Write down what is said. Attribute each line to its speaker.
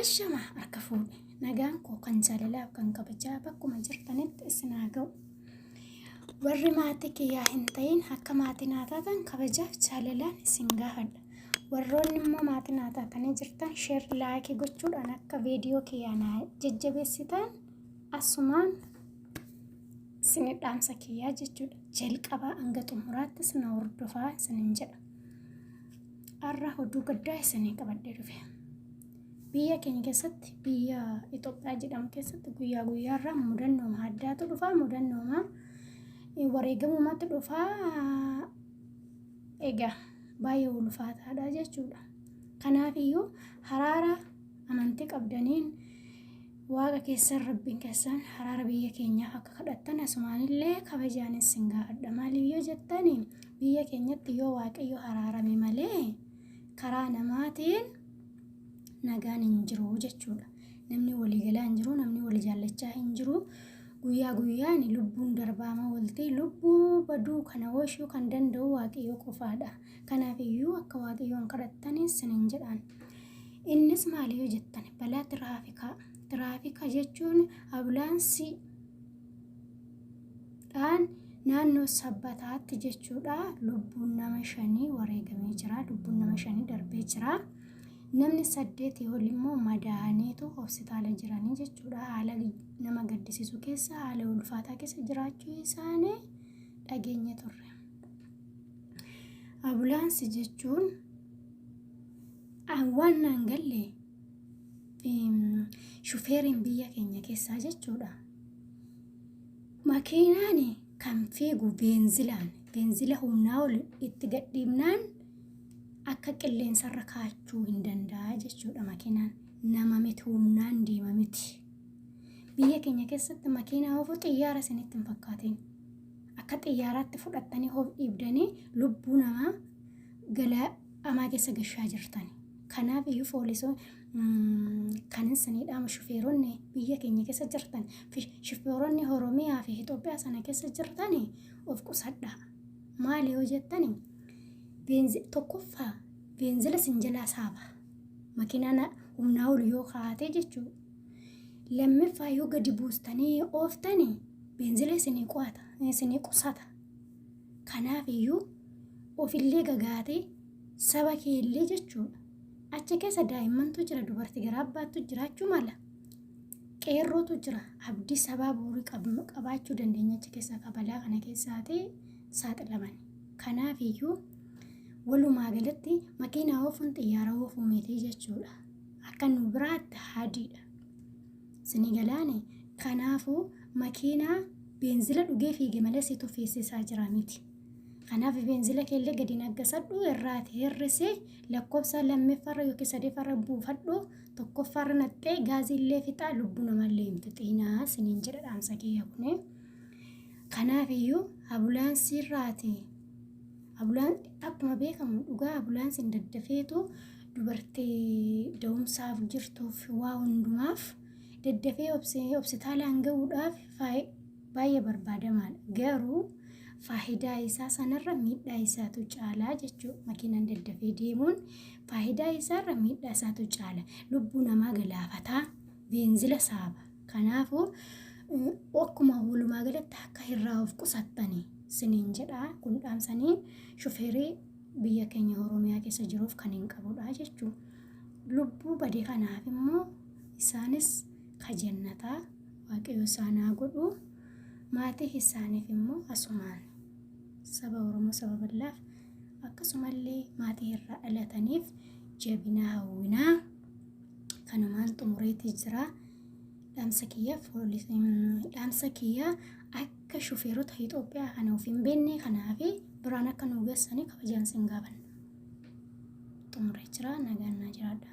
Speaker 1: Ashama harka fuudhe nagaan koo kan jaalalaaf kan kabajaa bakkuma jirtanitti isin haa ga'u. Warri maatii kiyyaa hin ta'in akka maatii naa taatan kabajaaf jaalalaan isin gaafadha. Warroonni immoo maatii naa taatanii jirtan sheer laayikii gochuudhaan akka viidiyoo kiyyaa naa jajjabeessitan asumaan isin dhaamsa kiyyaa jechuudha. Jalqabaa hanga xumuraattis na hordofaa isiniin jedha. Har'a oduu gaddaa isinii qabadhee dhufe. Biyya keenya keessatti biyya Itoophiyaa jedhamu keessatti guyyaa guyyaarraa mudannooma addaatu dhufa. Mudannooma wareegamumaatti dhufa. Egaa baay'ee ulfaataadha jechuudha. Kanaafiyyuu haraara amantii qabdaniin waaqa keessan rabbiin keessan haraara biyya keenyaaf akka kadhattan asumaanillee kabajaan isin gaafadha. Maaliif yoo jettanii biyya keenyatti yoo waaqayyo haraarame malee karaa namaatiin nagaan hin jiru jechuudha. Namni walii galaa hin jiru, namni walii jaallachaa hin jiru. Guyyaa guyyaan lubbuun darbaama walti lubbuu baduu kana oolchuu kan danda'u waaqayyo qofaadha. Kanaafiyyuu akka waaqayyoon kadhattanii isiniin jedhaan. Innis maali yoo jettan balaa tiraafikaa. Tiraafika jechuun ambulaansii dhaan naannoo sabbataatti jechuudha. Lubbuun nama 5 wareegamee jira. Lubbuun nama 5 darbee jira. Namni 8 ol immoo madaa'aniitu hospitaala jiranii jechuudha. Haala nama gaddisiisu keessa haala ulfaataa keessa jiraachuu isaanii dhageenya turre. Ambulaansii jechuun waan naan galle shufeeriin biyya keenya keessaa jechuudha. Makiinaan kan fiigu beenzila humnaa ol itti gadhiibnaan akka qilleensarra kaachuu hin danda'a jechuudha. Makiinaan nama miti humnaan deema miti. Biyya keenya keessatti makiinaa oofuu xiyyaara isinitti hin fakkaatin. Akka xiyyaaraatti fudhattanii of dhiibdanii lubbuu namaa galaa hamaa keessa gashaa jirtani. Kanaaf iyyuu foolisoon kan isinii dhaama shufeeronni biyya keenya keessa jirtan shufeeronni Oromiyaa fi Itoophiyaa sana keessa jirtani of qusadhaa. Maali yoo jettani tokkoffaa beenzila sinjalaa saaba. Makiinaan humnaa ol yoo kaatee jechuudha. Lammaffaa yoo gadi buustanii ooftanii beenzila isinii qusata. Kanaaf iyyuu ofillee gagaatee saba keellee jechuudha. Achi keessa daa'immantu jira, dubartii garaa abbaatu jiraachuu mala. Qeerrootu jira, abdii sabaa bu'uurii qabaachuu dandeenya achi keessa kabalaa kana keessaati saaxilaman. Kanaaf iyyuu walumaa galatti makiinaa oofuun xiyyaara oofuu miti jechuudha. Akka nu biraatti haadiidha. Isinii galaane kanaafuu makiinaa beenzila dhugee fiige malee si tuffiisisaa jira miti. Kanaaf beenzila keellee gadi naggasadhu irraati hir'isee lakkoofsa lammaffaarra yookiin sadaffaarra buufadhu tokkoffaarra naqxee gaazillee fixaa lubbuu namallee hin fixinaa isiniin jedha dhaamsa kiyya kuni. Kanaaf iyyuu ambulaansii irraati. Akkuma beekamu dhugaa ambulaansiin daddafeetu dubartii da'umsaaf jirtuuf waa hundumaaf daddafee hospitaalaan gahuudhaaf baay'ee barbaadamaadha. Garuu faayidaa isaa sanarra miidhaa isaatu caalaa jechuudha. Makiinaan daddafee deemuun faayidaa isaarra miidhaa isaatu caala. Lubbuu namaa galaafataa, beenzila saaba. Kanaafuu akkuma walumaa galatti akka irraa of qusattanii isiniin jedhaa. Kun dhaamsanii shufeerii biyya keenya Oromiyaa keessa jiruuf kan hin qabudha jechuudha. Lubbuu badii kanaaf immoo isaanis kajannataa waaqayyo isaan haa godhu. Maatii isaaniif immoo asumaan saba Oromoo saba bal'aaf akkasumallee maatii irraa dhalataniif jabina hawwinaa kanumaan xumureetii jira. Dhaamsa kiyyaa akka shufeerota Itoophiyaa kana of hin beekne kanaaf biraan akka nu geessanii kabajaan isin gaafanna. Xumuree jira nagaan naa jiraadha.